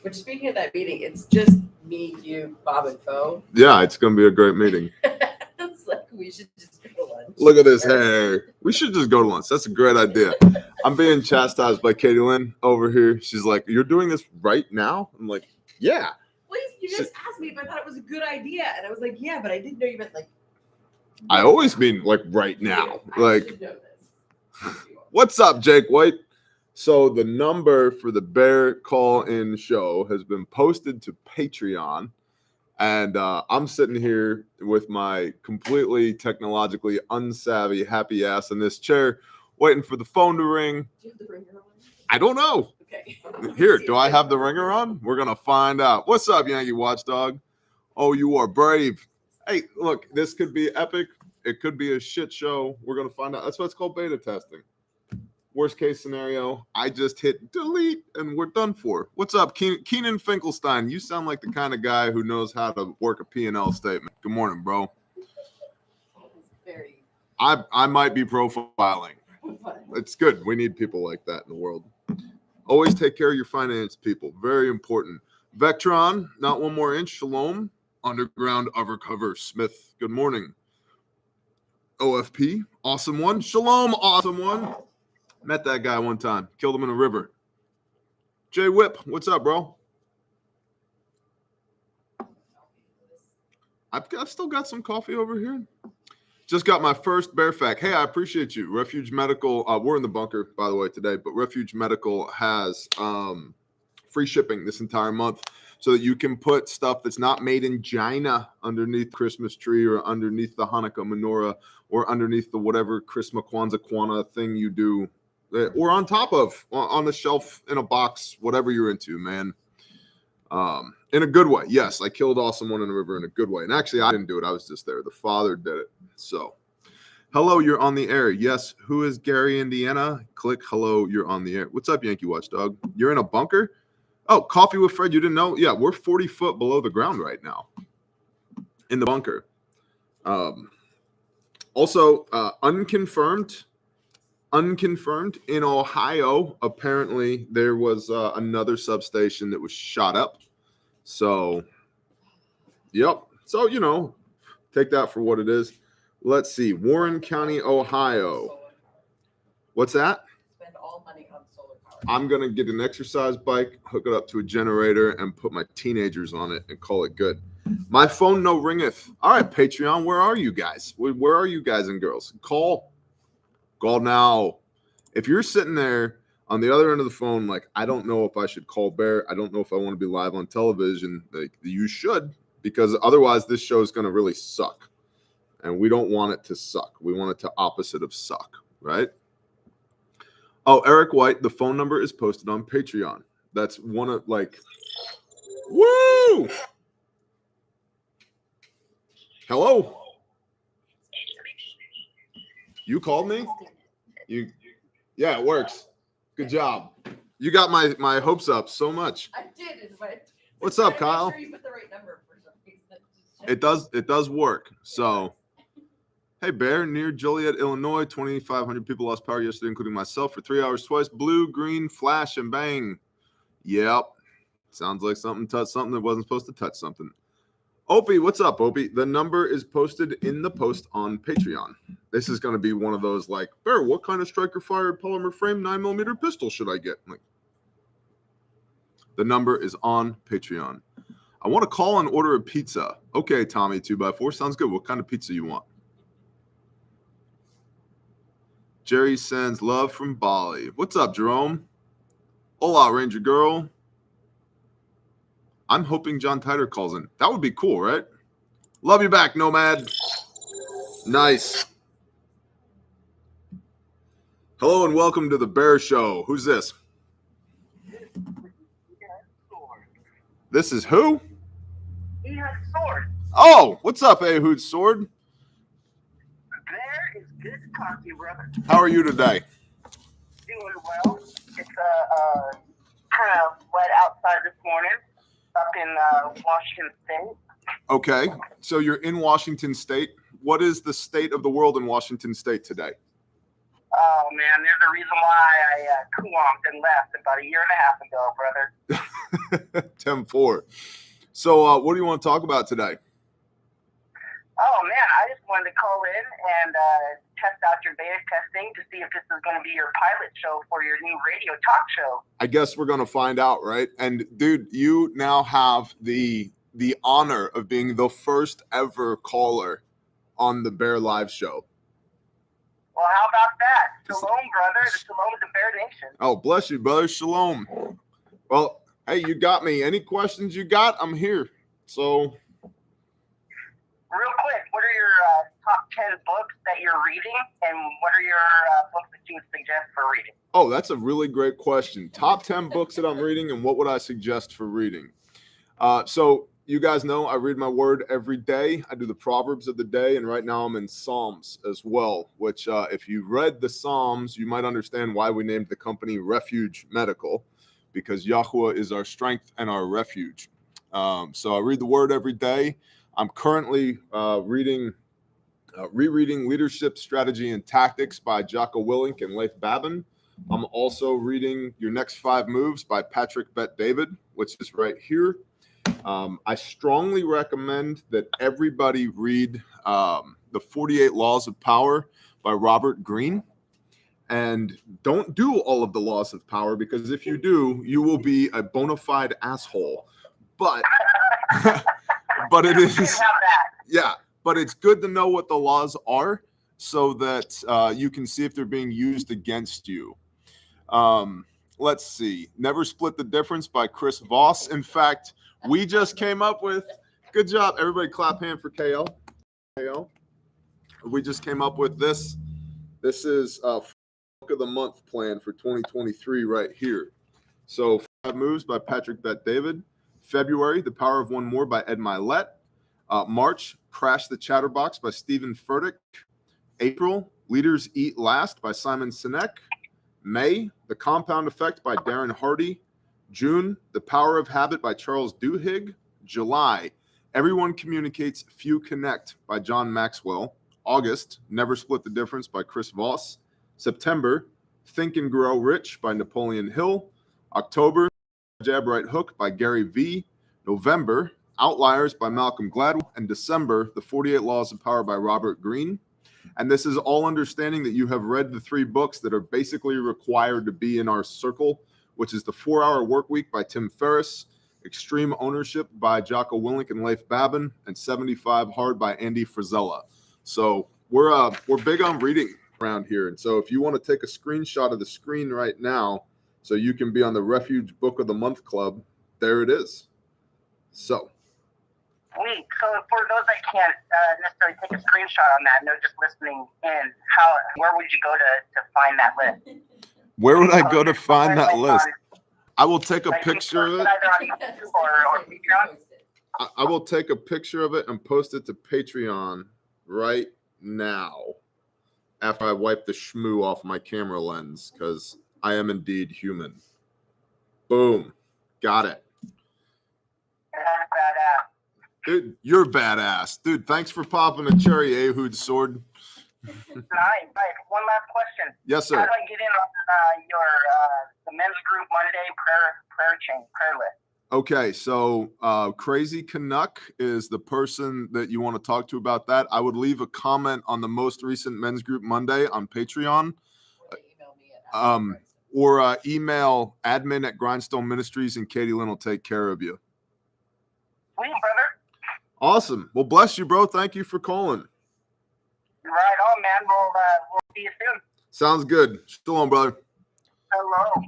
Which, speaking of that meeting, it's just me, you, Bob, and Fo. Yeah, it's going to be a great meeting. It's like we should just go to lunch. Look at his hair. We should just go to lunch. That's a great idea. I'm being chastised by Katie Lynn over here. She's like, "You're doing this right now?" I'm like, "Yeah." Please, you just asked me if I thought it was a good idea, and I was like, "Yeah," but I didn't know you meant like. I always mean like right now. Like, should know this. what's up, Jake White? So the number for the Bear Call-In show has been posted to Patreon. And I'm sitting here with my completely technologically unsavvy happy ass in this chair, waiting for the phone to ring. Do you have the ringer on? I don't know. Okay. Here, do I have the ringer on? We're going to find out. What's up, Yankee Watchdog? Oh, you are brave. Hey, look, this could be epic. It could be a shit show. We're going to find out. That's why it's called beta testing. Worst case scenario, I just hit delete and we're done for. What's up, Keenan Finkelstein? You sound like the kind of guy who knows how to work a P&L statement. Good morning, bro. I might be profiling. It's good. We need people like that in the world. Always take care of your finance people. Very important. Vectron, not one more inch. Shalom. Underground Overcover Smith. Good morning. OFP, awesome one. Shalom, awesome one. Met that guy one time. Killed him in a river. Jay Whip, what's up, bro? I've still got some coffee over here. Just got my first bear fact. Hey, I appreciate you. Refuge Medical, we're in the bunker, by the way, today, but Refuge Medical has free shipping this entire month so that you can put stuff that's not made in China underneath Christmas tree or underneath the Hanukkah menorah or underneath the whatever Christmas Kwanzaa thing you do. Or on top of, on the shelf, in a box, whatever you're into, man. In a good way. Yes, I killed Awesome One in the river in a good way. And actually, I didn't do it. I was just there. The father did it. So, hello, you're on the air. Yes, who is Gary, Indiana? Click hello, you're on the air. What's up, Yankee Watchdog? You're in a bunker? Oh, Coffee with Fred, you didn't know? Yeah, we're 40 foot below the ground right now in the bunker. Also, unconfirmed in Ohio, apparently there was another substation that was shot up. So, yep. So, you know, take that for what it is. Let's see. Warren County, Ohio. What's that? Spend all money on solar power. I'm going to get an exercise bike, hook it up to a generator, and put my teenagers on it and call it good. My phone no ringeth. All right, Patreon, where are you guys? Where are you guys and girls? Call now. If you're sitting there on the other end of the phone, like, I don't know if I should call Bear. I don't know if I want to be live on television. Like, you should, because otherwise this show is going to really suck. And we don't want it to suck. We want it to opposite of suck, right? Oh, Eric White, the phone number is posted on Patreon. That's one of, like, woo! Hello? You called me? Yeah, it works. Good job. You got my hopes up so much. I did. What's up, Kyle? Make sure you put the right number for some reason. It does work. So, hey, Bear, near Joliet, Illinois, 2,500 people lost power yesterday, including myself, for 3 hours twice. Blue, green, flash, and bang. Yep. Sounds like something touched something that wasn't supposed to touch something. Opie, what's up, Opie? The number is posted in the post on Patreon. This is going to be one of those like, Bear, what kind of striker-fired polymer frame 9mm pistol should I get? Like, the number is on Patreon. I want to call and order a pizza. Okay, Tommy 2x4. Sounds good. What kind of pizza you want? Jerry sends love from Bali. What's up, Jerome? Hola, Ranger Girl. I'm hoping John Titer calls in. That would be cool, right? Love you back, Nomad. Nice. Hello and welcome to the Bear Show. Who's this? This is who? Ehud Sword. Oh, what's up, Ehud Sword? Bear is good to talk to you, brother. How are you today? Doing well. It's kind of wet outside this morning up in Washington State. Okay, so you're in Washington State. What is the state of the world in Washington State today? Oh, man, there's a reason why I cooled and left about a year and a half ago, brother. 10-4. So what do you want to talk about today? Oh man, I just wanted to call in and test out your beta testing to see if this is going to be your pilot show for your new radio talk show. I guess we're going to find out, right? And dude, you now have the honor of being the first ever caller on the Bear Live show. Well, how about that? Shalom, brother. The Shalom of the Bear Nation. Oh, bless you, brother. Shalom. Well, hey, you got me. Any questions you got? I'm here. So real quick, what are your top 10 books that you're reading, and what are your books that you would suggest for reading? Oh, that's a really great question. Top 10 books that I'm reading, and what would I suggest for reading? So you guys know I read my word every day. I do the Proverbs of the day, and right now I'm in Psalms as well, which if you read the Psalms, you might understand why we named the company Refuge Medical, because Yahuwah is our strength and our refuge. So I read the word every day. I'm currently rereading Leadership Strategy and Tactics by Jocko Willink and Leif Babin. I'm also reading Your Next 5 Moves by Patrick Bet-David, which is right here. I strongly recommend that everybody read The 48 Laws of Power by Robert Greene. And don't do all of the laws of power, because if you do, you will be a bona fide asshole. But but it is, yeah, but it's good to know what the laws are so that you can see if they're being used against you. Let's see. Never Split the Difference by Chris Voss. In fact, we just came up with, good job. Everybody clap hand for KL. KL. We just came up with this. This is Book of the Month plan for 2023 right here. So 5 Moves by Patrick Bet-David. February, The Power of One More by Ed Milet. March, Crash the Chatterbox by Stephen Furtick. April, Leaders Eat Last by Simon Sinek. May, The Compound Effect by Darren Hardy. June, The Power of Habit by Charles Duhigg. July, Everyone Communicates, Few Connect by John Maxwell. August, Never Split the Difference by Chris Voss. September, Think and Grow Rich by Napoleon Hill. October, Jab Right Hook by Gary V. November, Outliers by Malcolm Gladwell. And December, The 48 Laws of Power by Robert Greene. And this is all understanding that you have read the 3 books that are basically required to be in our circle, which is The 4-Hour Workweek by Tim Ferriss, Extreme Ownership by Jocko Willink and Leif Babin, and 75 Hard by Andy Frisella. So we're big on reading around here. And so if you want to take a screenshot of the screen right now so you can be on the Refuge Book of the Month Club, there it is. So. Sweet. So for those that can't necessarily take a screenshot on that, no, just listening in, where would you go to find that list? Where would I go to find that list? I will take a picture of it. I will take a picture of it and post it to Patreon right now after I wipe the schmoo off my camera lens, because I am indeed human. Boom. Got it. Dude, you're badass. Dude, thanks for popping a cherry, Ehud Sword. Nice. One last question. Yes, sir. How do I get in on the men's group Monday prayer list? Okay, so Crazy Canuck is the person that you want to talk to about that. I would leave a comment on the most recent Men's Group Monday on Patreon. Or email admin at Grindstone Ministries, and Katie Lynn will take care of you. Sweet, brother. Awesome. Well, bless you, bro. Thank you for calling. Right on, man. We'll see you soon. Sounds good. Shalom, brother. Hello.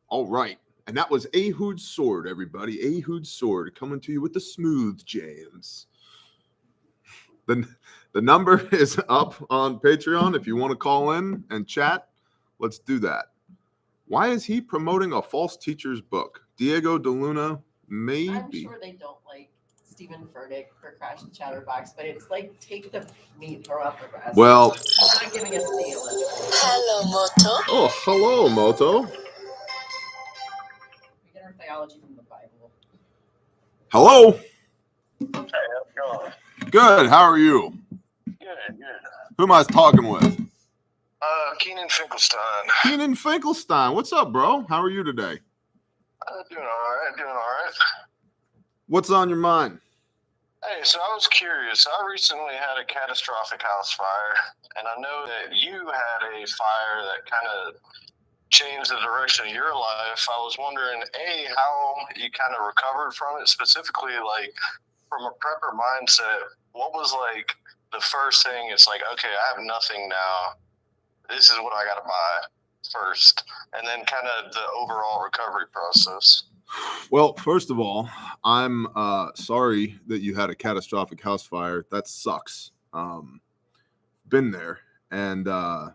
All right. And that was Ehud Sword, everybody. Ehud Sword coming to you with the smooth jams. The number is up on Patreon. If you want to call in and chat, let's do that. Why is he promoting a false teacher's book? Diego De Luna, maybe. I'm sure they don't like Stephen Furtick for Crash the Chatterbox, but it's like take the meat, throw out the rest. Well, I'm not giving us the deal. Hello, Moto. Oh, hello, Moto. We get our theology from the Bible. Hello. Hey, how's it going? Good. How are you? Good. Who am I talking with? Keenan Finkelstein. Keenan Finkelstein. What's up, bro? How are you today? Doing all right, doing all right. What's on your mind? Hey, so I was curious. I recently had a catastrophic house fire, and I know that you had a fire that kind of changed the direction of your life. I was wondering, A, how you kind of recovered from it, specifically, like, from a prepper mindset, what was, like, the first thing? It's like, okay, I have nothing now. This is what I got to buy first, and then kind of the overall recovery process. Well, first of all, I'm sorry that you had a catastrophic house fire. That sucks. Been there, and I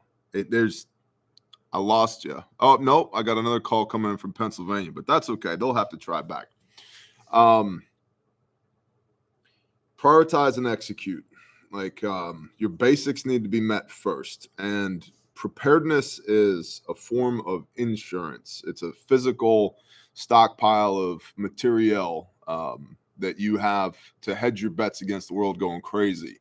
lost you. Oh, nope, I got another call coming in from Pennsylvania, but that's okay. They'll have to try back. Prioritize and execute. Like your basics need to be met first, and preparedness is a form of insurance. It's a physical stockpile of material that you have to hedge your bets against the world going crazy,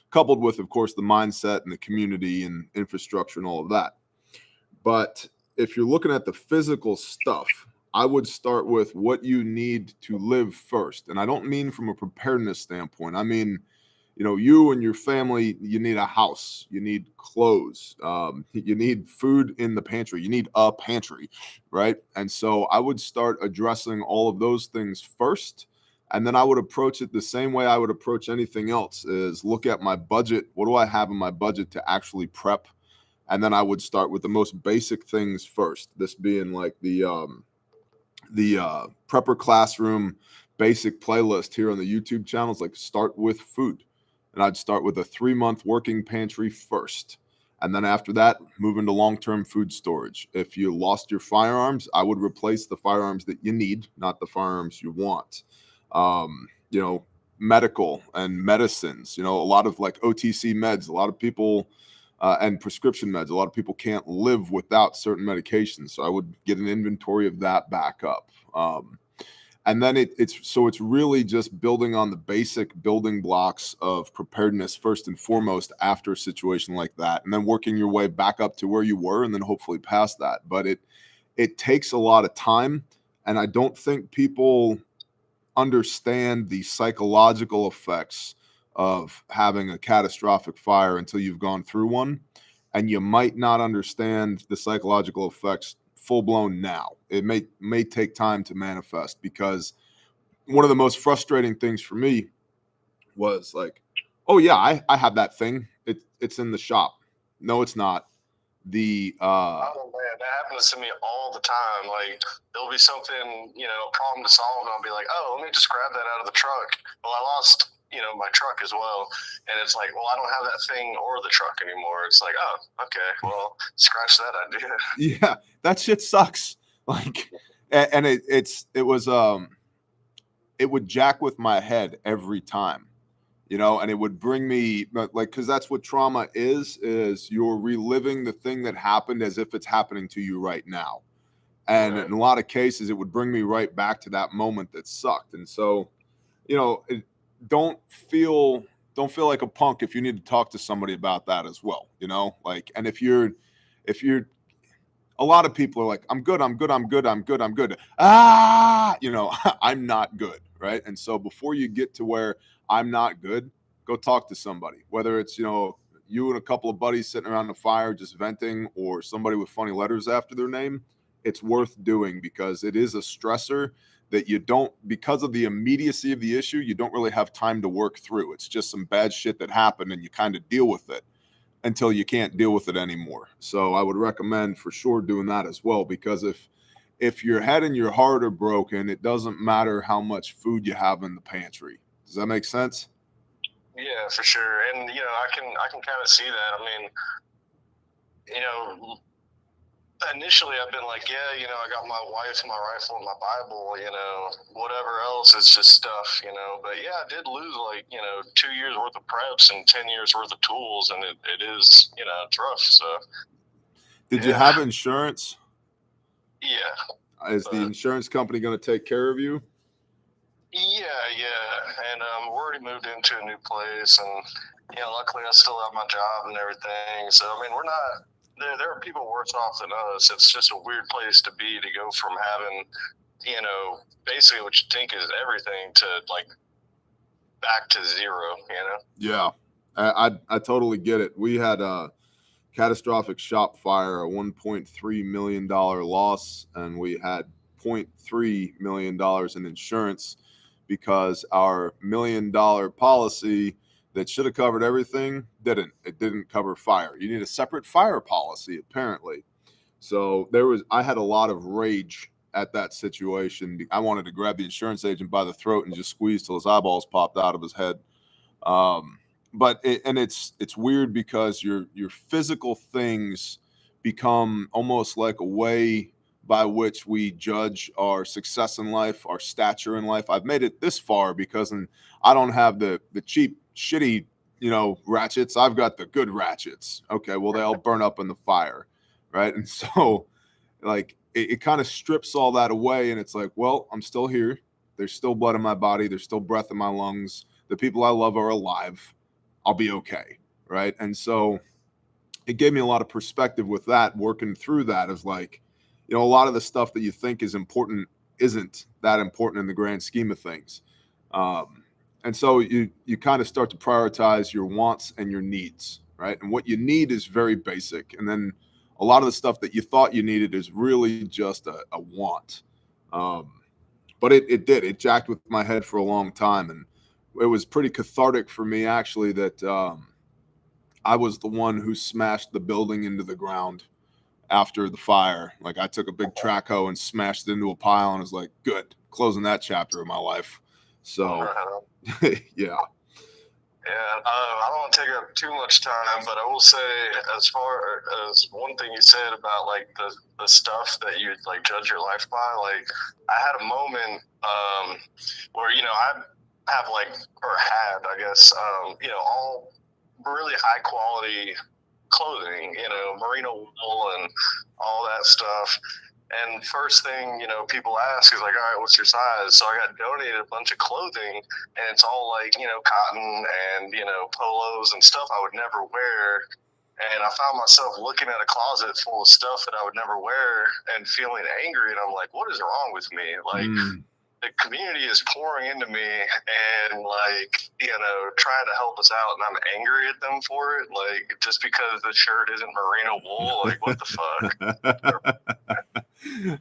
coupled with, of course, the mindset and the community and infrastructure and all of that. But if you're looking at the physical stuff, I would start with what you need to live first. And I don't mean from a preparedness standpoint. I mean, you and your family, you need a house, you need clothes, you need food in the pantry, you need a pantry, right? And so I would start addressing all of those things first. And then I would approach it the same way I would approach anything else, is look at my budget. What do I have in my budget to actually prep? And then I would start with the most basic things first. This being like the prepper classroom basic playlist here on the YouTube channels, like start with food. And I'd start with a 3-month working pantry first. And then after that, move into long-term food storage. If you lost your firearms, I would replace the firearms that you need, not the firearms you want. Medical and medicines, a lot of like OTC meds, a lot of people, and prescription meds, a lot of people can't live without certain medications. So I would get an inventory of that back up. And then it's really just building on the basic building blocks of preparedness first and foremost after a situation like that, and then working your way back up to where you were, and then hopefully past that. But it takes a lot of time, and I don't think people understand the psychological effects of having a catastrophic fire until you've gone through one, and you might not understand the psychological effects full blown now. It may take time to manifest, because one of the most frustrating things for me was like, oh yeah, I have that thing. It's in the shop. No, it's not. Oh man, that happens to me all the time. Like, there'll be something, a problem to solve, and I'll be like, oh, let me just grab that out of the truck. Well, I lost, my truck as well. And it's like, well, I don't have that thing or the truck anymore. It's like, oh, okay, well, scratch that idea. Yeah, that shit sucks. Like, and it would jack with my head every time. And it would bring me, like, because that's what trauma is you're reliving the thing that happened as if it's happening to you right now. And in a lot of cases, it would bring me right back to that moment that sucked. And so, don't feel like a punk if you need to talk to somebody about that as well, like, and if you're, a lot of people are like, I'm good. I'm not good. Right. And so before you get to where I'm not good, go talk to somebody, whether it's, you and a couple of buddies sitting around the fire just venting, or somebody with funny letters after their name. It's worth doing, because it is a stressor that you don't, because of the immediacy of the issue, you don't really have time to work through. It's just some bad shit that happened, and you kind of deal with it until you can't deal with it anymore. So I would recommend for sure doing that as well, because if your head and your heart are broken, it doesn't matter how much food you have in the pantry. Does that make sense? Yeah, for sure. And, I can kind of see that. I mean, initially I've been like, yeah, I got my wife, my rifle, and my Bible, whatever else, it's just stuff, but yeah, I did lose 2 years worth of preps and 10 years worth of tools, and it is, it's rough. So did you have insurance? Yeah. Is the insurance company going to take care of you? Yeah. And we already moved into a new place, and luckily I still have my job and everything. So I mean, we're not there are people worse off than us. It's just a weird place to be, to go from having you know, basically what you think is everything to like back to zero, you know? Yeah, I totally get it. We had a catastrophic shop fire, a $1.3 million loss, and we had $0.3 million in insurance because our $1 million policy that should have covered everything didn't. It didn't cover fire. You need a separate fire policy, apparently. So I had a lot of rage at that situation. I wanted to grab the insurance agent by the throat and just squeeze till his eyeballs popped out of his head. But it's weird because your physical things become almost like a way by which we judge our success in life, our stature in life. I've made it this far because I don't have the cheap, shitty, ratchets. I've got the good ratchets. Okay, well, they all burn up in the fire, right? And so, like, it kind of strips all that away, and it's like, well, I'm still here. There's still blood in my body. There's still breath in my lungs. The people I love are alive. I'll be okay, right? And so it gave me a lot of perspective with that, working through that, as like, a lot of the stuff that you think is important isn't that important in the grand scheme of things. And so you kind of start to prioritize your wants and your needs, right? And what you need is very basic. And then a lot of the stuff that you thought you needed is really just a want. But it jacked with my head for a long time. And it was pretty cathartic for me, actually, that I was the one who smashed the building into the ground after the fire. Like, I took a big track hoe and smashed it into a pile and was like, good, closing that chapter of my life. So, yeah. Yeah, I don't want to take up too much time, but I will say, as far as one thing you said about like the stuff that you like judge your life by, like I had a moment where I have had, I guess, all really high quality clothing, merino wool and all that stuff. And first thing, people ask is like, all right, what's your size? So I got donated a bunch of clothing, and it's all like, cotton and, polos and stuff I would never wear. And I found myself looking at a closet full of stuff that I would never wear and feeling angry. And I'm like, what is wrong with me? Like, the community is pouring into me and trying to help us out, and I'm angry at them for it. Like, just because the shirt isn't merino wool, like, what the fuck?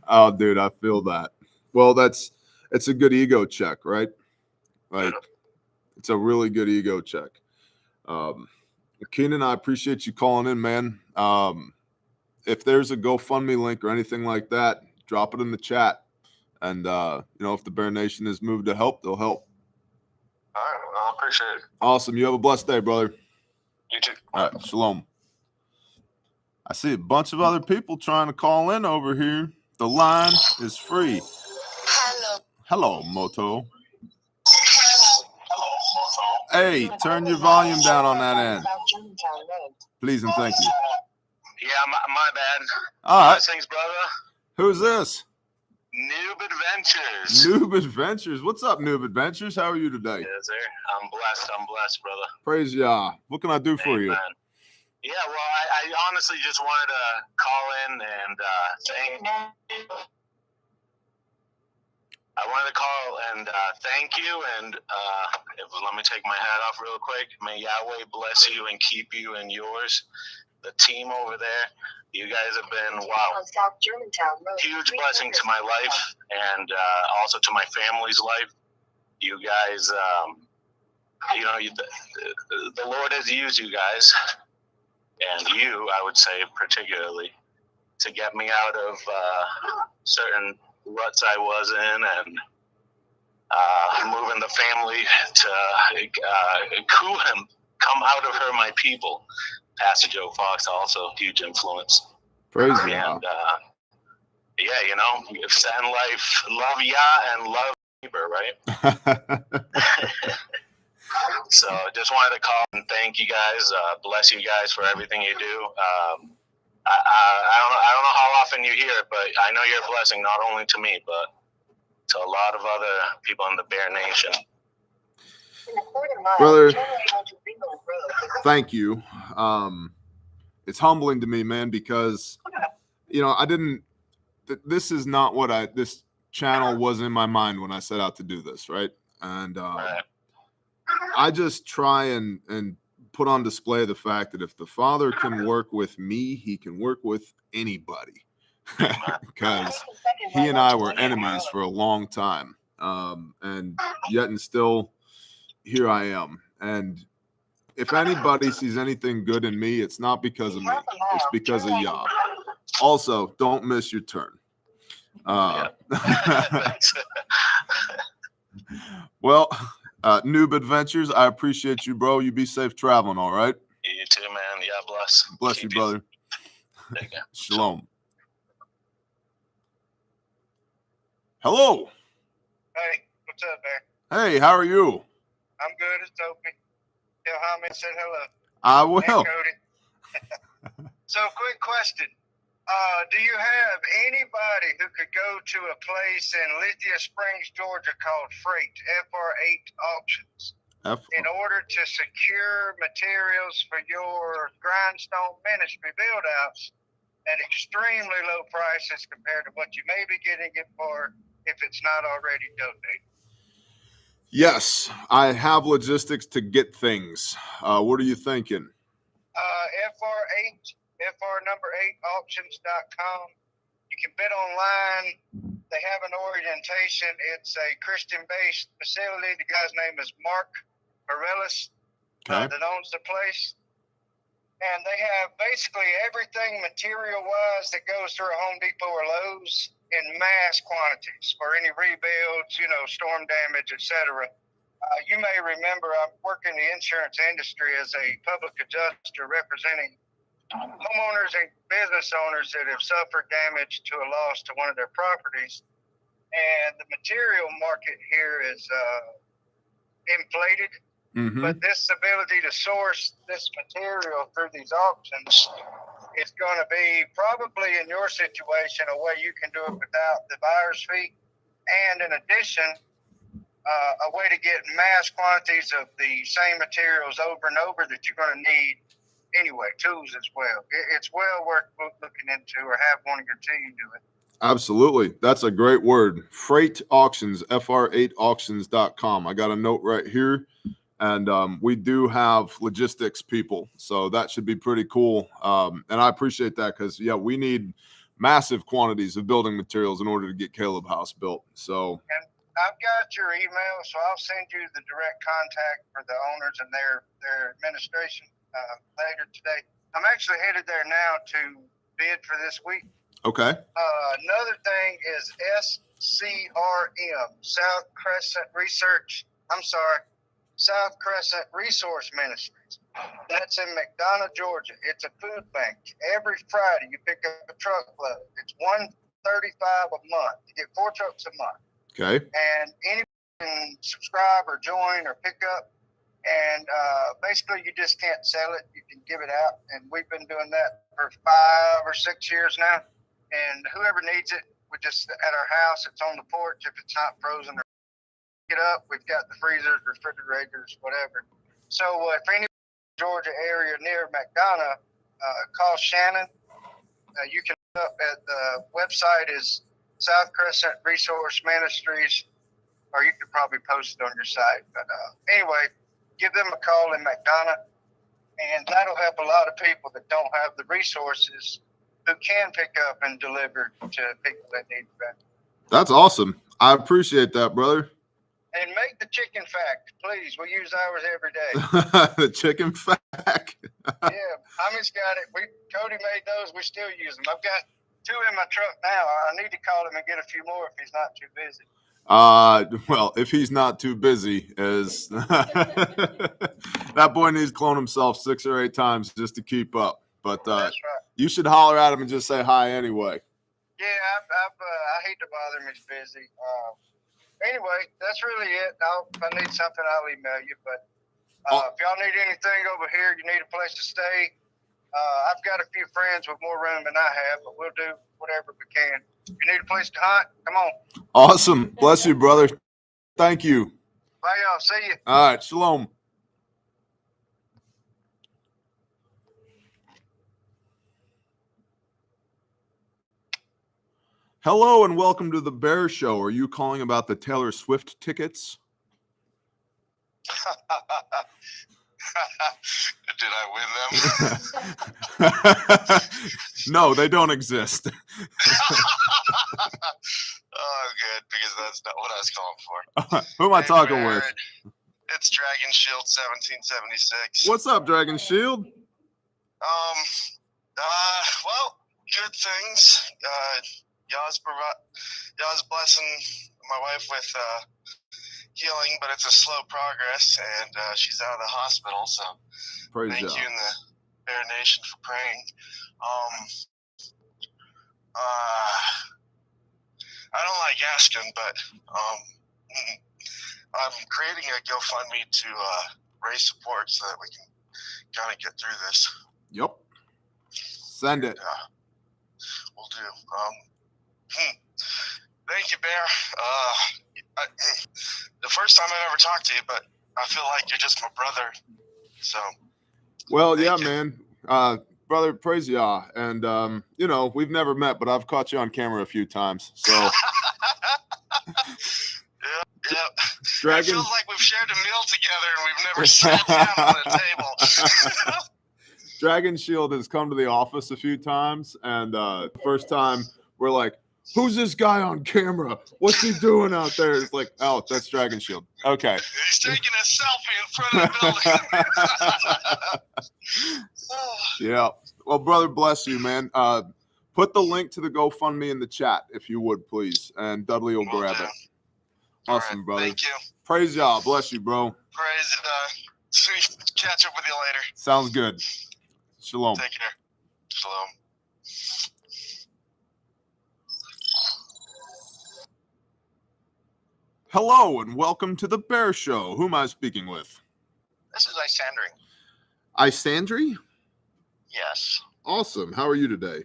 Oh, dude, I feel that. Well, it's a good ego check, right? Like, it's a really good ego check. Keenan, I appreciate you calling in, man. If there's a GoFundMe link or anything like that, drop it in the chat. And, if the Bear Nation is moved to help, they'll help. All right. Well, I appreciate it. Awesome. You have a blessed day, brother. You too. All right. Shalom. I see a bunch of other people trying to call in over here. The line is free. Hello, Moto. Hey, turn your volume down on that end. Please and thank you. Yeah, my bad. All right. Blessings, brother. Who's this? Noob Adventures. Noob Adventures. What's up, Noob Adventures? How are you today? Yes, sir. I'm blessed, brother. Praise Yah. What can I do for you? Yeah, well, I honestly just wanted to call in and thank you. And let me take my hat off real quick. May Yahweh bless you and keep you and yours. The team over there, you guys have been, wow, huge blessing to my life and also to my family's life. You guys, the Lord has used you guys, and you, I would say particularly, to get me out of certain ruts I was in and moving the family to come out of her, my people. Pastor Joe Fox also huge influence. Praise and God. Send life, love Yah and love neighbor, right? So just wanted to call and thank you guys. Bless you guys for everything you do. I don't know how often you hear it, but I know you're a blessing not only to me, but to a lot of other people in the Bear Nation. Brother, thank you. It's humbling to me, man, because, this is not what this channel was in my mind when I set out to do this, right? And Right. I just try and put on display the fact that if the Father can work with me, he can work with anybody. Because he and I were enemies for a long time. And yet and still, here I am. And if anybody sees anything good in me, it's not because of me. It's because of Yah. Also, don't miss your turn. Well, Noob Adventures, I appreciate you, bro. You be safe traveling, all right? You too, man. Yeah, bless. Bless Keep you, brother. Take care. Shalom. Hello. Hey, what's up, man? Hey, how are you? I'm good as Toby. Tell Hamid said hello. I And will. Cody. So, quick question. Do you have anybody who could go to a place in Lithia Springs, Georgia called Freight, FR8 Auctions, in order to secure materials for your grindstone ministry build-outs at extremely low prices compared to what you may be getting it for if it's not already donated? Yes, I have logistics to get things. What are you thinking? FR8, FR number 8 auctions.com. You can bid online. They have an orientation. It's a Christian-based facility. The guy's name is Mark Morellis that owns the place. And they have basically everything material-wise that goes through a Home Depot or Lowe's in mass quantities for any rebuilds, storm damage, etc. You may remember I work in the insurance industry as a public adjuster representing homeowners and business owners that have suffered damage to a loss to one of their properties. And the material market here is inflated. Mm-hmm. But this ability to source this material through these auctions is going to be probably in your situation a way you can do it without the buyer's fee. And in addition, a way to get mass quantities of the same materials over and over that you're going to need anyway, tools as well. It's well worth looking into, or have one of your team do it. Absolutely. That's a great word. Freight Auctions, FR8auctions.com. I got a note right here. And we do have logistics people, so that should be pretty cool. And I appreciate that because, we need massive quantities of building materials in order to get Caleb House built. So, and I've got your email, so I'll send you the direct contact for the owners and their administration later today. I'm actually headed there now to bid for this week. Okay. Another thing is SCRM, South Crescent Resource Ministries. That's in McDonough, Georgia. It's a food bank. Every Friday you pick up a truckload. It's $135 a month. You get 4 trucks a month. Okay. And anybody can subscribe or join or pick up. And basically you just can't sell it. You can give it out. And we've been doing that for 5 or 6 years now. And whoever needs it, we just at our house, it's on the porch if it's not frozen or it up. We've got the freezers, refrigerators, whatever. So if any Georgia area near McDonough, call Shannon. You can look up at the website is South Crescent Resource Ministries, or you could probably post it on your site. But anyway, give them a call in McDonough, and that'll help a lot of people that don't have the resources who can pick up and deliver to people that need it. That's awesome. I appreciate that, brother. And make the chicken fact, please. We use ours every day. The chicken fact. Yeah, Hamid's got it. Cody made those. We still use them. I've got 2 in my truck now. I need to call him and get a few more if he's not too busy. Well, if he's not too busy, as that boy needs to clone himself 6 or 8 times just to keep up. But That's right. You should holler at him and just say hi anyway. Yeah, I hate to bother him. He's busy. Anyway, that's really it. If I need something, I'll email you. But if y'all need anything over here, you need a place to stay, I've got a few friends with more room than I have, but we'll do whatever we can. If you need a place to hunt, come on. Awesome. Bless you, brother. Thank you. Bye, y'all. See you. All right. Shalom. Hello and welcome to the Bear Show. Are you calling about the Taylor Swift tickets? Did I win them? No, they don't exist. Oh, good, because that's not what I was calling for. Who am I Hey, talking Bear, with? It's Dragon Shield 1776. What's up, Dragon Shield? Well, good things. Y'all's blessing my wife with healing, but it's a slow progress, and she's out of the hospital. So Praise thank God. you and the Bear Nation for praying. I don't like asking, but I'm creating a GoFundMe to raise support so that we can kind of get through this. Yep. Send it. We'll do. Thank you, Bear. The first time I've ever talked to you, but I feel like you're just my brother. So. Well, yeah, Thank you. man. Brother, praise Yah. And, we've never met, but I've caught you on camera a few times. So, Yeah. Dragon, It feels like we've shared a meal together and we've never sat down on a table. Dragon Shield has come to the office a few times. And first time we're like, who's this guy on camera? What's he doing out there? It's like, oh, that's Dragon Shield. Okay. He's taking a selfie in front of the building. Yeah. Well, brother, bless you, man. Put the link to the GoFundMe in the chat, if you would, please. And Dudley will Will grab do. it. All Awesome, right, brother. Thank you. Praise Yah. Bless you, bro. Praise. Catch up with you later. Sounds good. Shalom. Take care. Shalom. Hello and welcome to the Bear Show. Who am I speaking with? This is Isandring. Isandri? Yes. Awesome. How are you today?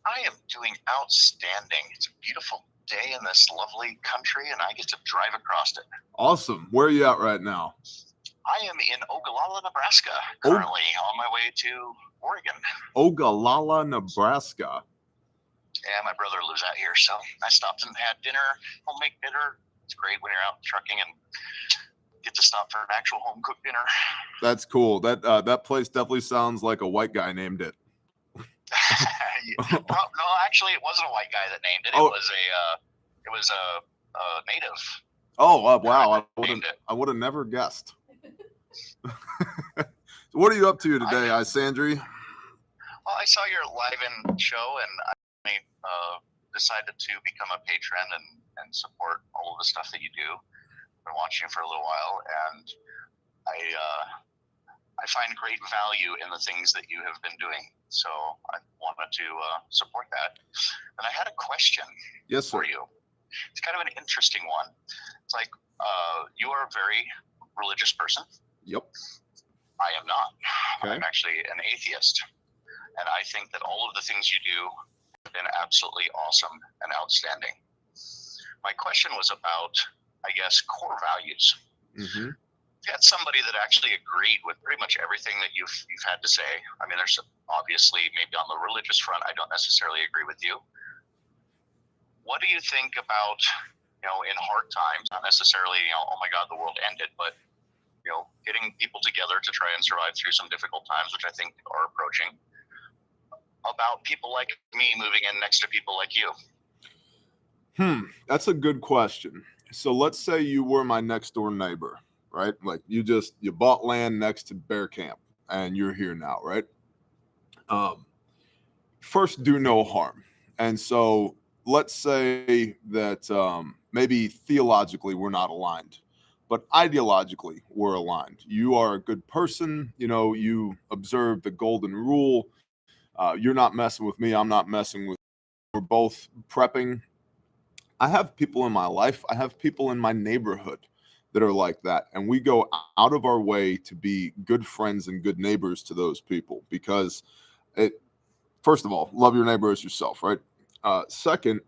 I am doing outstanding. It's a beautiful day in this lovely country, and I get to drive across it. Awesome. Where are you at right now? I am in Ogallala, Nebraska, currently on my way to Oregon. Ogallala, Nebraska. Yeah, my brother lives out here, so I stopped and had dinner, homemade dinner. It's great when you're out trucking and get to stop for an actual home-cooked dinner. That's cool. That place definitely sounds like a white guy named it. No, actually, it wasn't a white guy that named it. Oh. It was a native. Oh, wow. Named it. I would have never guessed. So what are you up to today, Isandri? Well, I saw your live-in show, and I decided to become a patron and support all of the stuff that you do. I've been watching you for a little while, and I find great value in the things that you have been doing. So I wanted to support that. And I had a question Yes, sir. for you. It's kind of an interesting one. It's like you are a very religious person. Yep. I am not. Okay. I'm actually an atheist. And I think that all of the things you do have been absolutely awesome and outstanding. My question was about, I guess, core values. Mm-hmm. You had somebody that actually agreed with pretty much everything that you've had to say. I mean, there's obviously maybe on the religious front, I don't necessarily agree with you. What do you think about, in hard times, not necessarily, oh my God, the world ended, but, getting people together to try and survive through some difficult times, which I think are approaching, about people like me moving in next to people like you? That's a good question. So let's say you were my next door neighbor, right? Like you bought land next to Bear Camp and you're here now, right? First, do no harm. And so let's say that maybe theologically we're not aligned, but ideologically we're aligned. You are a good person. You observe the golden rule. You're not messing with me. I'm not messing with you. We're both prepping. I have people in my life. I have people in my neighborhood that are like that. And we go out of our way to be good friends and good neighbors to those people because first of all, love your neighbor as yourself, right? Second,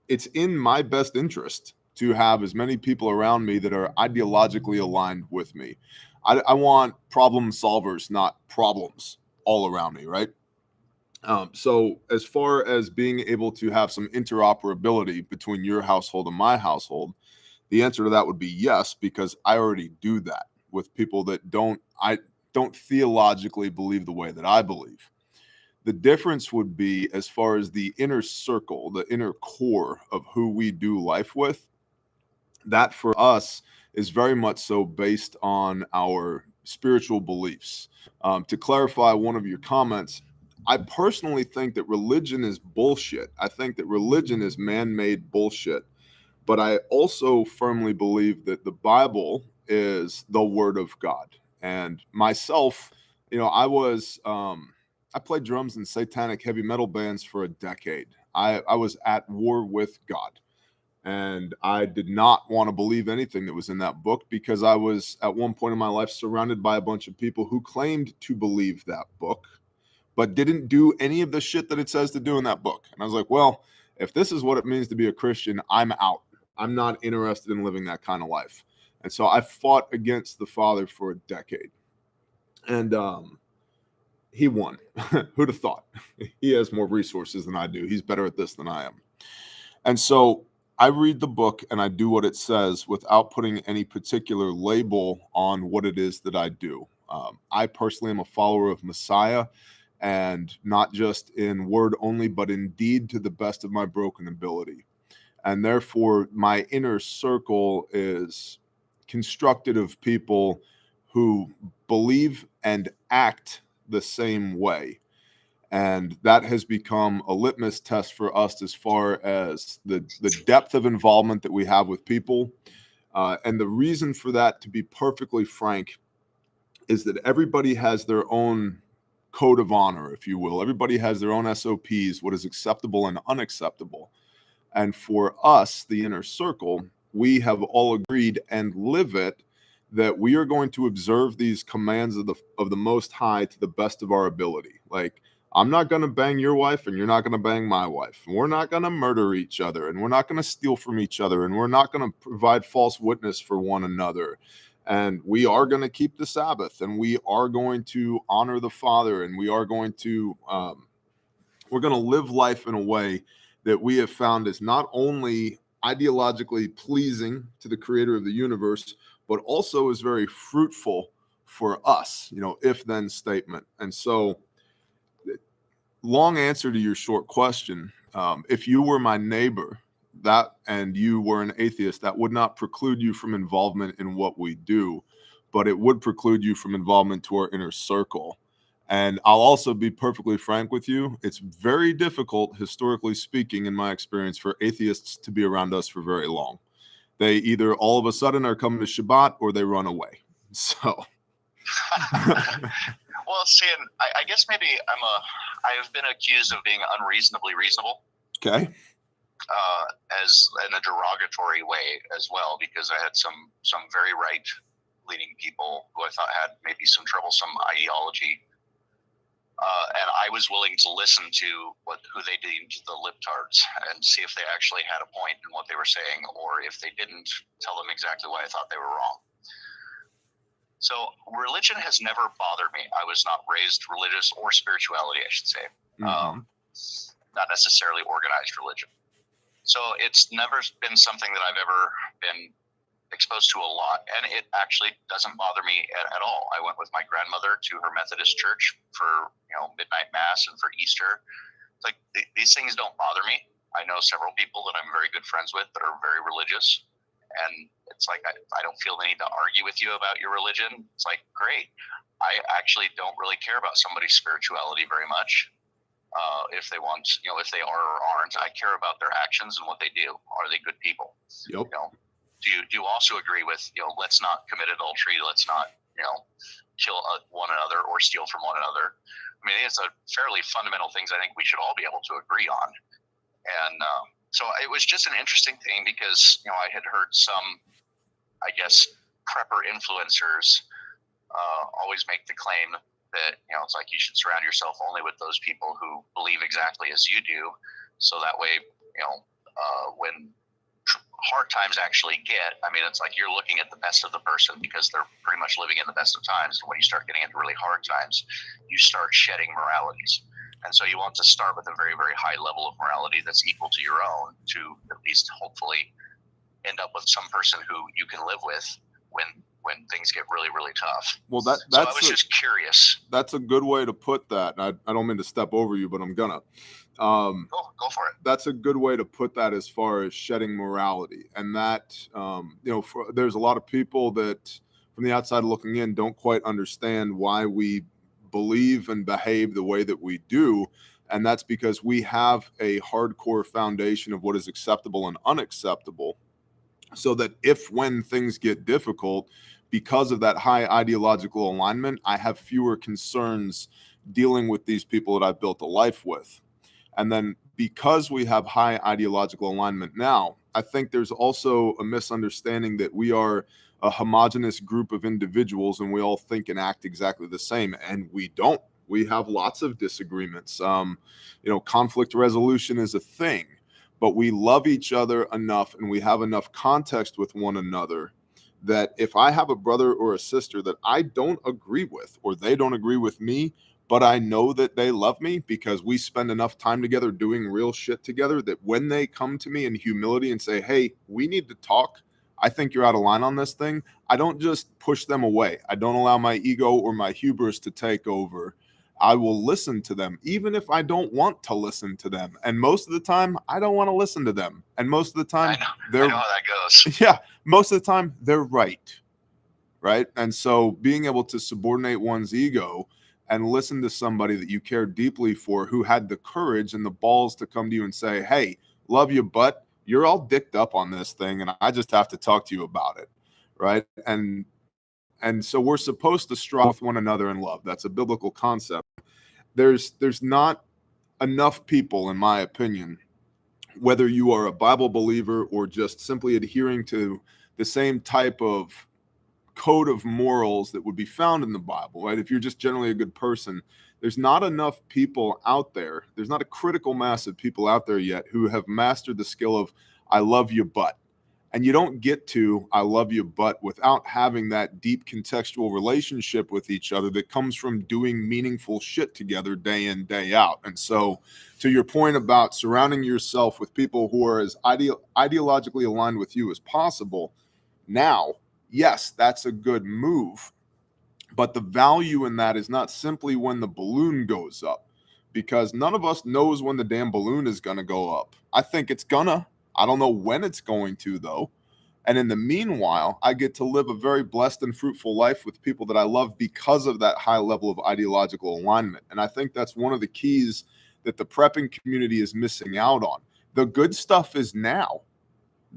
it's in my best interest to have as many people around me that are ideologically aligned with me. I want problem solvers, not problems all around me, right? So as far as being able to have some interoperability between your household and my household, the answer to that would be yes, because I already do that with people that don't theologically believe the way that I believe. The difference would be as far as the inner circle, the inner core of who we do life with. That for us is very much so based on our spiritual beliefs. To clarify one of your comments, I personally think that religion is bullshit. I think that religion is man-made bullshit. But I also firmly believe that the Bible is the Word of God. And myself, I played drums in satanic heavy metal bands for a decade. I was at war with God. And I did not want to believe anything that was in that book because I was at one point in my life surrounded by a bunch of people who claimed to believe that book, but didn't do any of the shit that it says to do in that book. And I was like, well, if this is what it means to be a Christian, I'm out. I'm not interested in living that kind of life. And so I fought against the Father for a decade. And he won. Who'd have thought? He has more resources than I do. He's better at this than I am. And so I read the book and I do what it says without putting any particular label on what it is that I do. I personally am a follower of Messiah, and not just in word only, but in deed to the best of my broken ability. And therefore, my inner circle is constructed of people who believe and act the same way. And that has become a litmus test for us as far as the depth of involvement that we have with people. And the reason for that, to be perfectly frank, is that everybody has their own code of honor, if you will. Everybody has their own SOPs, what is acceptable and unacceptable. And for us, the inner circle, we have all agreed and live it that we are going to observe these commands of the Most High to the best of our ability. Like, I'm not going to bang your wife and you're not going to bang my wife. We're not going to murder each other and we're not going to steal from each other and we're not going to provide false witness for one another. And we are going to keep the Sabbath and we are going to honor the Father and we are going to, we're going to live life in a way that we have found is not only ideologically pleasing to the creator of the universe, but also is very fruitful for us, if then statement. And so, long answer to your short question. If you were my neighbor and you were an atheist, that would not preclude you from involvement in what we do, but it would preclude you from involvement to our inner circle. And I'll also be perfectly frank with you. It's very difficult, historically speaking, in my experience, for atheists to be around us for very long. They either all of a sudden are coming to Shabbat or they run away. So. Well, see, and I guess maybe I've been accused of being unreasonably reasonable. Okay. As in a derogatory way as well, because I had some very right-leaning people who I thought had maybe some troublesome ideology, and I was willing to listen to who they deemed the libtards and see if they actually had a point in what they were saying, or if they didn't, tell them exactly why I thought they were wrong. So religion has never bothered me. I was not raised religious, or spirituality, I should say. Mm-hmm. Not necessarily organized religion. So it's never been something that I've ever been exposed to a lot, and it actually doesn't bother me at all. I went with my grandmother to her Methodist church for midnight mass and for Easter. It's like these things don't bother me. I know several people that I'm very good friends with that are very religious. And it's like, I don't feel the need to argue with you about your religion. It's like, great. I actually don't really care about somebody's spirituality very much. If they want, if they are or aren't, I care about their actions and what they do. Are they good people? Yep. Do you also agree with, let's not commit adultery. Let's not, kill one another or steal from one another. I mean, it's a fairly fundamental things I think we should all be able to agree on. And, so it was just an interesting thing because, I had heard some, I guess, prepper influencers always make the claim that, it's like you should surround yourself only with those people who believe exactly as you do. So that way, when hard times actually get, I mean, it's like you're looking at the best of the person because they're pretty much living in the best of times. And when you start getting into really hard times, you start shedding moralities. And so you want to start with a very, very high level of morality that's equal to your own to at least hopefully end up with some person who you can live with when things get really, really tough. Well, so I was just curious. That's a good way to put that. And I don't mean to step over you, but I'm gonna. Go for it. That's a good way to put that as far as shedding morality. And that, there's a lot of people that from the outside looking in don't quite understand why we believe and behave the way that we do. And that's because we have a hardcore foundation of what is acceptable and unacceptable. So that when things get difficult, because of that high ideological alignment, I have fewer concerns dealing with these people that I've built a life with. And then because we have high ideological alignment now, I think there's also a misunderstanding that we are a homogenous group of individuals and we all think and act exactly the same. And we don't. We have lots of disagreements. Conflict resolution is a thing, but we love each other enough and we have enough context with one another that if I have a brother or a sister that I don't agree with, or they don't agree with me, but I know that they love me because we spend enough time together doing real shit together, that when they come to me in humility and say, hey, we need to talk, I think you're out of line on this thing, I don't just push them away. I don't allow my ego or my hubris to take over. I will listen to them, even if I don't want to listen to them. And most of the time, I don't want to listen to them. And most of the time, I know how that goes. Yeah, most of the time, they're right. And so being able to subordinate one's ego and listen to somebody that you care deeply for, who had the courage and the balls to come to you and say, hey, love you, but you're all dicked up on this thing, and I just have to talk to you about it, right? And so we're supposed to strive with one another in love. That's a biblical concept. There's not enough people, in my opinion, whether you are a Bible believer or just simply adhering to the same type of code of morals that would be found in the Bible, right? If you're just generally a good person, there's not enough people out there. There's not a critical mass of people out there yet who have mastered the skill of I love you, but. And you don't get to I love you, but without having that deep contextual relationship with each other that comes from doing meaningful shit together day in, day out. And so to your point about surrounding yourself with people who are as ideologically aligned with you as possible, now, yes, that's a good move. But the value in that is not simply when the balloon goes up, because none of us knows when the damn balloon is going to go up. I think it's gonna. I don't know when it's going to, though. And in the meanwhile, I get to live a very blessed and fruitful life with people that I love because of that high level of ideological alignment. And I think that's one of the keys that the prepping community is missing out on. The good stuff is now.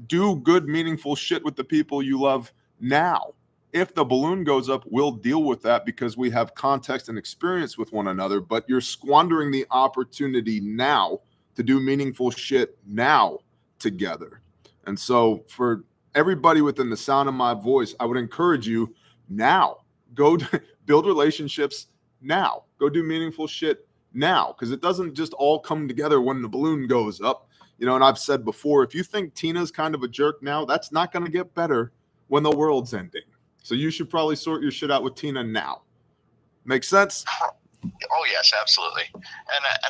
Do good, meaningful shit with the people you love now. If the balloon goes up, we'll deal with that because we have context and experience with one another, but you're squandering the opportunity now to do meaningful shit now together. And so for everybody within the sound of my voice, I would encourage you now, go build relationships now, go do meaningful shit now, because it doesn't just all come together when the balloon goes up. And I've said before, if you think Tina's kind of a jerk now, that's not going to get better when the world's ending. So you should probably sort your shit out with Tina now. Make sense? Oh yes, absolutely. And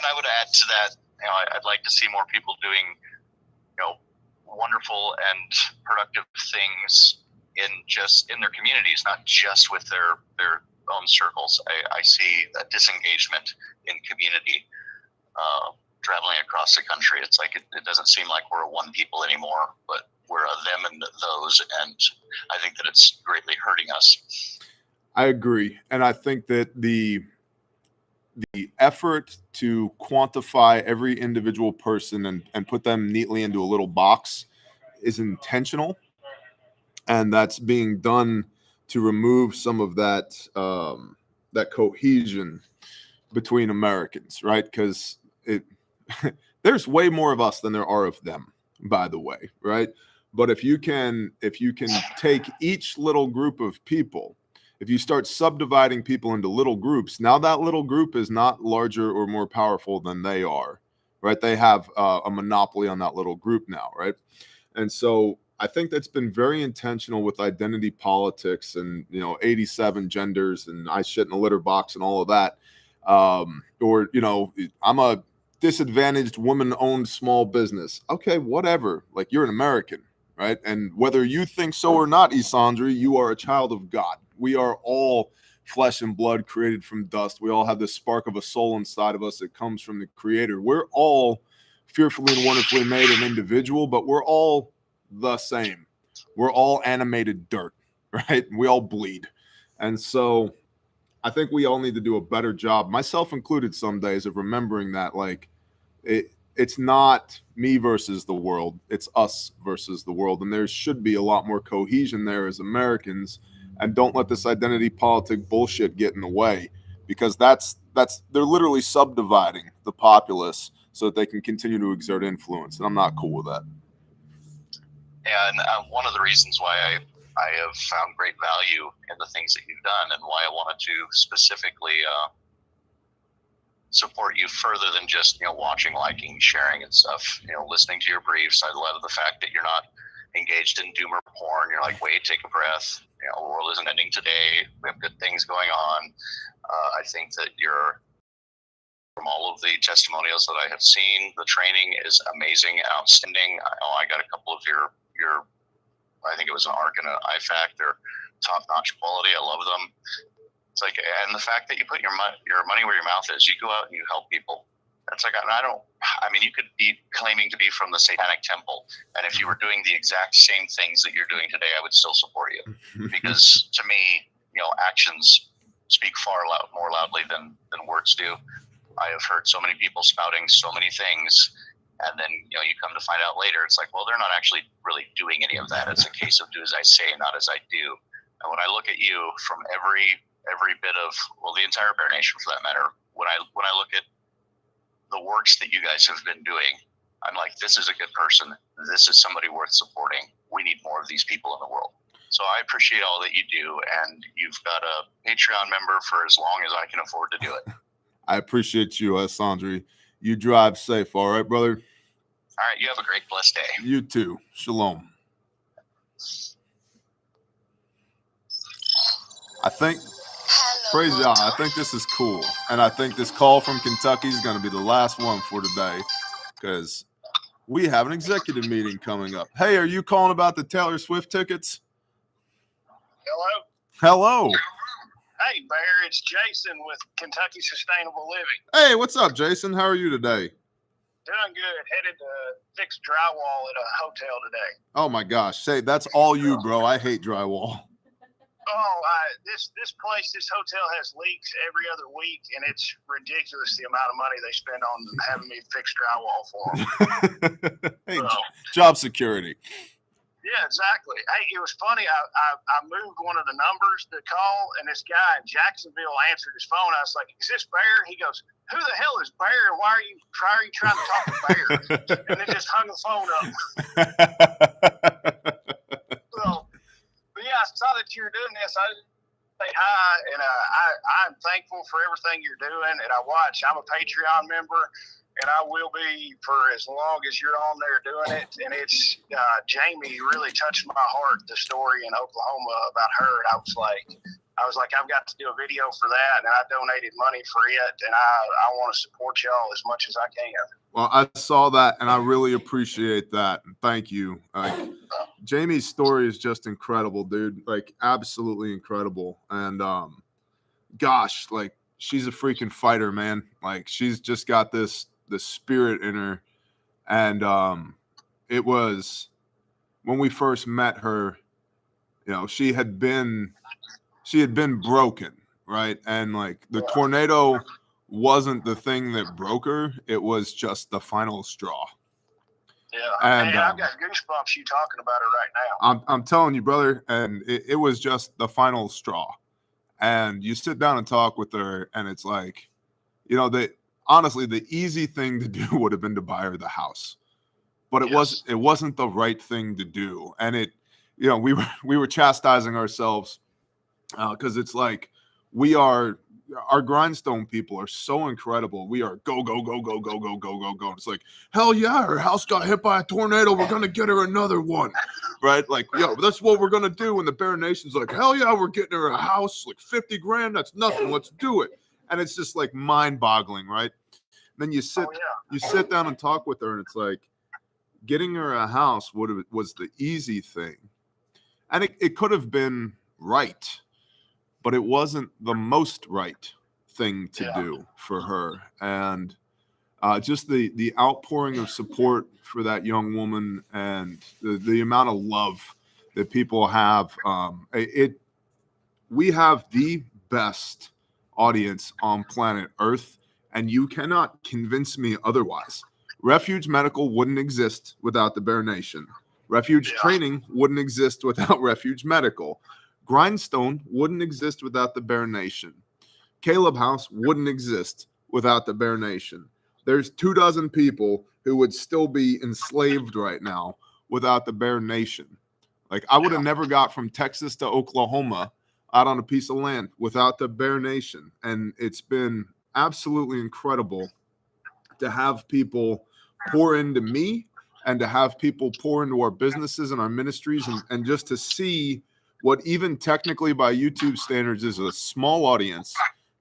I would add to that, I'd like to see more people doing wonderful and productive things in their communities, not just with their own circles. I see a disengagement in community traveling across the country. It's like it doesn't seem like we're a one people anymore, but we're a them and those, and I think that it's greatly hurting us. I agree, and I think that the effort to quantify every individual person and put them neatly into a little box is intentional. And that's being done to remove some of that, that cohesion between Americans, right? Because there's way more of us than there are of them, by the way, right? But if you can take each little group of people, if you start subdividing people into little groups, now that little group is not larger or more powerful than they are, right? They have a monopoly on that little group now, right? And so I think that's been very intentional with identity politics and, 87 genders and I shit in a litter box and all of that. Or, you know, I'm a disadvantaged woman-owned small business. Okay, whatever. Like, you're an American, right? And whether you think so or not, Isandri, you are a child of God. We are all flesh and blood created from dust. We all have this spark of a soul inside of us that comes from the Creator. We're all fearfully and wonderfully made an individual, but we're all the same. We're all animated dirt, right? We all bleed. And so I think we all need to do a better job, myself included, some days, of remembering that, like, it's not me versus the world, it's us versus the world. And there should be a lot more cohesion there as Americans, and don't let this identity politic bullshit get in the way, because that's they're literally subdividing the populace so that they can continue to exert influence. And I'm not cool with that. Yeah, and one of the reasons why I have found great value in the things that you've done, and why I wanted to specifically support you further than just, you know, watching, liking, sharing and stuff, you know, listening to your briefs. I love the fact that you're not engaged in doomer porn. You're like, wait, take a breath. You know, the world isn't ending today. We have good things going on. I think that from all of the testimonials that I have seen, the training is amazing and outstanding. I got a couple of your I think it was an ARC and an IFAC. They're top-notch quality. I love them. It's like, and the fact that you put your money where your mouth is, you go out and you help people. That's like, I mean, you could be claiming to be from the Satanic Temple, and if you were doing the exact same things that you're doing today, I would still support you. Because to me, you know, actions speak more loudly than words do. I have heard so many people spouting so many things, and then, you know, you come to find out later, it's like, well, they're not actually really doing any of that. It's a case of do as I say, not as I do. And when I look at you from every bit of, well, the entire Bear Nation for that matter, when I look at the works that you guys have been doing, I'm like, this is a good person. This is somebody worth supporting. We need more of these people in the world. So I appreciate all that you do, and you've got a Patreon member for as long as I can afford to do it. I appreciate you, Sandri. You drive safe, all right, brother? All right, you have a great, blessed day. You too. Shalom. I think, praise God, I think this is cool. And I think this call from Kentucky is going to be the last one for today, because we have an executive meeting coming up. Hey, are you calling about the Taylor Swift tickets? Hello. Hello. Hey, Bear, it's Jason with Kentucky Sustainable Living. Hey, what's up, Jason? How are you today? Doing good. Headed to fix drywall at a hotel today. Oh my gosh. Say, that's all you, bro. I hate drywall. Oh, this place, this hotel has leaks every other week, and it's ridiculous the amount of money they spend on having me fix drywall for them. Hey, job security. Yeah, exactly. Hey, it was funny. I moved one of the numbers to call, and this guy in Jacksonville answered his phone. I was like, "Is this Bear?" He goes, "Who the hell is Bear? Why are you trying to talk to Bear?" And then just hung the phone up. But yeah, I saw that you were doing this. I just say hi, and I'm thankful for everything you're doing. And I'm a Patreon member, and I will be for as long as you're on there doing it. And it's Jamie really touched my heart, the story in Oklahoma about her. And I was like, I've got to do a video for that, and I donated money for it, and I want to support y'all as much as I can. Well, I saw that, and I really appreciate that. Thank you. Jamie's story is just incredible, dude. Like, absolutely incredible. And gosh, like, she's a freaking fighter, man. Like, she's just got this spirit in her. And it was when we first met her, you know, she had been broken, right? And like, the tornado wasn't the thing that broke her. It was just the final straw. Yeah, and man, I've got goosebumps you talking about it right now. I'm telling you, brother, and it was just the final straw. And you sit down and talk with her, and it's like, you know, honestly, the easy thing to do would have been to buy her the house, but it wasn't the right thing to do. And it, you know, we were chastising ourselves because it's like, our grindstone people are so incredible. We are go. It's like, hell yeah, her house got hit by a tornado. We're going to get her another one, right? Like, yo, that's what we're going to do. And the Bear Nation's like, hell yeah, we're getting her a house, like $50,000. That's nothing. Let's do it. And it's just like mind boggling, right? Then you sit down and talk with her, and it's like getting her a house was the easy thing. And it could have been right, but it wasn't the most right thing to do for her. And just the outpouring of support for that young woman, and the amount of love that people have. We have the best audience on planet Earth, and you cannot convince me otherwise. Refuge Medical wouldn't exist without the Bear Nation. Refuge Training wouldn't exist without Refuge Medical. Grindstone wouldn't exist without the Bear Nation. Caleb House wouldn't exist without the Bear Nation. There's 24 people who would still be enslaved right now without the Bear Nation. Like, I would have never got from Texas to Oklahoma out on a piece of land without the Bear Nation. And it's been absolutely incredible to have people pour into me and to have people pour into our businesses and our ministries, and just to see what even technically by YouTube standards is a small audience,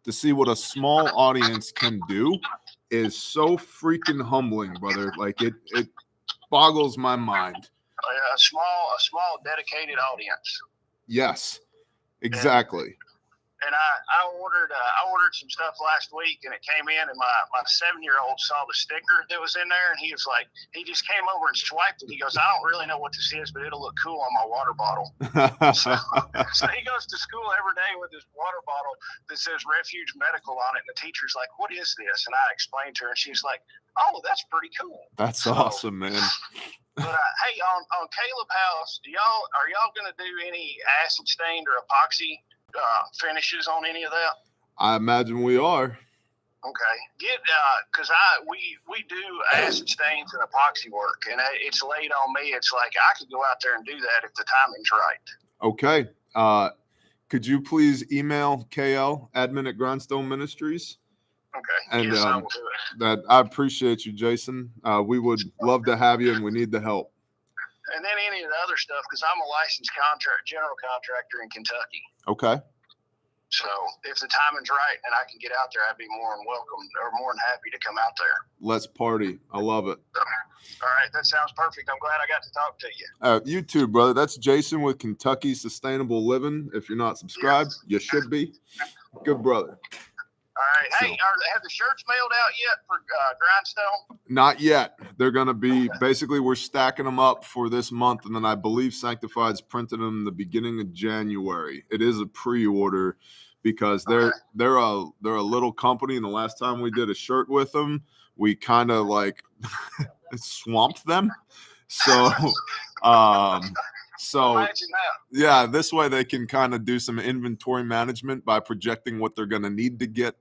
to see what a small audience can do is so freaking humbling, brother. Like, it boggles my mind. A small dedicated audience. Yes, exactly. And I ordered some stuff last week, and it came in, and my 7-year-old saw the sticker that was in there, and he was like, he just came over and swiped it. He goes, I don't really know what this is, but it'll look cool on my water bottle. So he goes to school every day with his water bottle that says Refuge Medical on it, and the teacher's like, what is this? And I explained to her, and she's like, oh, that's pretty cool. That's awesome, man. But hey, on Caleb House, are y'all going to do any acid stained or epoxy finishes on any of that? I imagine we are. Okay, because we do acid stains and epoxy work, and it's laid on me. It's like I could go out there and do that if the timing's right. Okay. Could you please email KL, admin at Grindstone Ministries? Okay. And yes, I will do it. That I appreciate you, Jason. We would love to have you, and we need the help. And then any of the other stuff, because I'm a licensed general contractor in Kentucky. Okay. So if the timing's right and I can get out there, I'd be more than welcome or more than happy to come out there. Let's party. I love it. All right. That sounds perfect. I'm glad I got to talk to you. You too, brother. That's Jason with Kentucky Sustainable Living. If you're not subscribed, you should be. Good brother. All right. Hey, have the shirts mailed out yet for Grindstone? Not yet. They're going to be, basically, we're stacking them up for this month. And then I believe Sanctified's printed them the beginning of January. It is a pre-order because they're a little company. And the last time we did a shirt with them, we kind of like swamped them. So, yeah, this way they can kind of do some inventory management by projecting what they're going to need to get.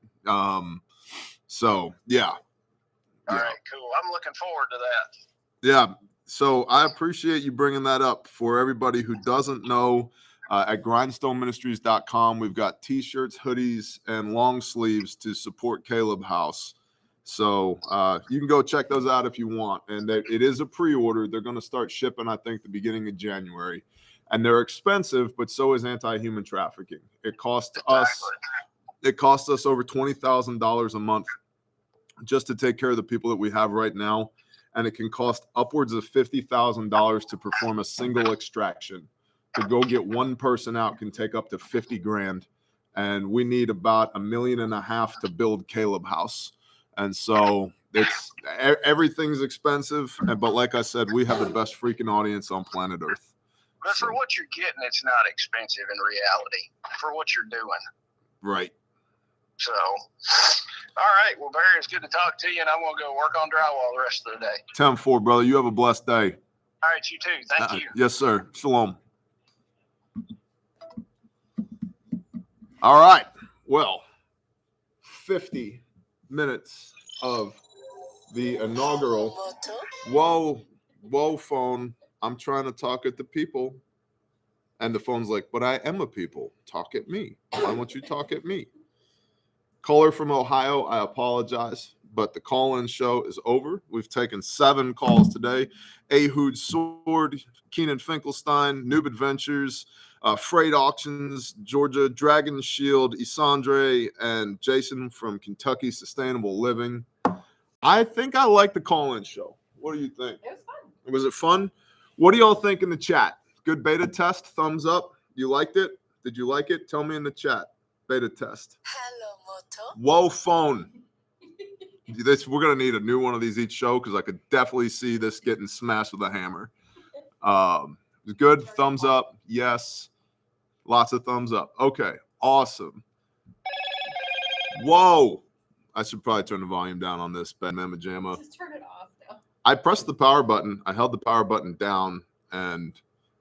So yeah. All right, cool. I'm looking forward to that. Yeah. So I appreciate you bringing that up. For everybody who doesn't know, at grindstoneministries.com, we've got t-shirts, hoodies, and long sleeves to support Caleb House. So you can go check those out if you want. And it is a pre-order. They're going to start shipping, I think, the beginning of January. And they're expensive, but so is anti-human trafficking. It costs us over $20,000 a month just to take care of the people that we have right now. And it can cost upwards of $50,000 to perform a single extraction. To go get one person out can take up to $50,000. And we need about $1.5 million to build Caleb House. And so everything's expensive. But like I said, we have the best freaking audience on planet Earth. But for what you're getting, it's not expensive in reality for what you're doing. Right. So, all right. Well, Barry, it's good to talk to you, and I'm going to go work on drywall the rest of the day. 10-4, brother. You have a blessed day. All right, you too. Thank you. Yes, sir. Shalom. All right. Well, 50 minutes of the inaugural whoa phone. I'm trying to talk at the people. And the phone's like, but I am a people. Talk at me. Why won't you talk at me? Caller from Ohio, I apologize. but the call-in show is over. We've taken 7 calls today. Ehud Sword, Keenan Finkelstein, Noob Adventures, Freight Auctions, Georgia, Dragon Shield, Isandre, and Jason from Kentucky Sustainable Living. I think I like the call-in show. What do you think? It was fun. Was it fun? What do y'all think in the chat? Good beta test? Thumbs up? You liked it? Did you like it? Tell me in the chat. Beta test. Hello, Moto. Whoa, phone. We're going to need a new one of these each show because I could definitely see this getting smashed with a hammer. Good. Thumbs up. Yes. Lots of thumbs up. Okay. Awesome. Whoa. I should probably turn the volume down on this, Ben Mama Jamma. Just turn it off now. I pressed the power button. I held the power button down, and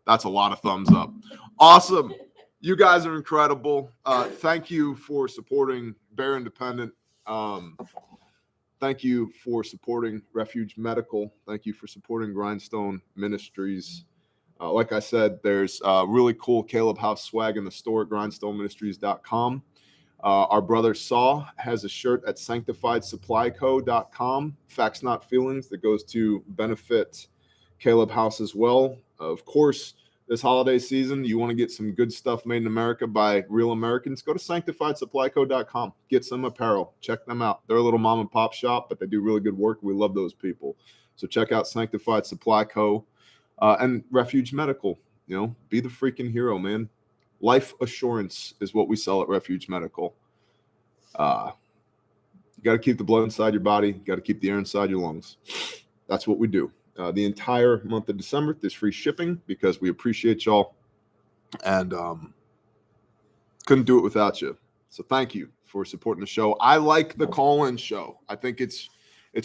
that's a lot of thumbs up. Awesome. You guys are incredible. Thank you for supporting Bear Independent. Thank you for supporting Refuge Medical. Thank you for supporting Grindstone Ministries. Like I said, there's really cool Caleb House swag in the store at grindstoneministries.com. Our brother Saw has a shirt at sanctifiedsupplyco.com. Facts Not Feelings that goes to benefit Caleb House as well. Of course, this holiday season, you want to get some good stuff made in America by real Americans, go to sanctifiedsupplyco.com. Get some apparel. Check them out. They're a little mom and pop shop, but they do really good work. We love those people. So check out Sanctified Supply Co. And Refuge Medical. You know, be the freaking hero, man. Life assurance is what we sell at Refuge Medical. You got to keep the blood inside your body. You got to keep the air inside your lungs. That's what we do. The entire month of December, there's free shipping because we appreciate y'all and couldn't do it without you. So thank you for supporting the show. I like the call-in show. I think it's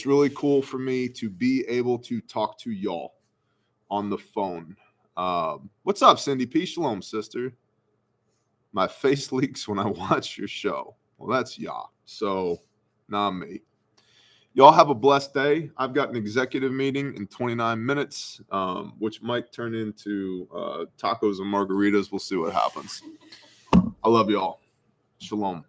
really cool for me to be able to talk to y'all on the phone. What's up, Cindy P? Shalom, sister. My face leaks when I watch your show. Well, that's Yah. So, not me. Y'all have a blessed day. I've got an executive meeting in 29 minutes, which might turn into tacos and margaritas. We'll see what happens. I love y'all. Shalom.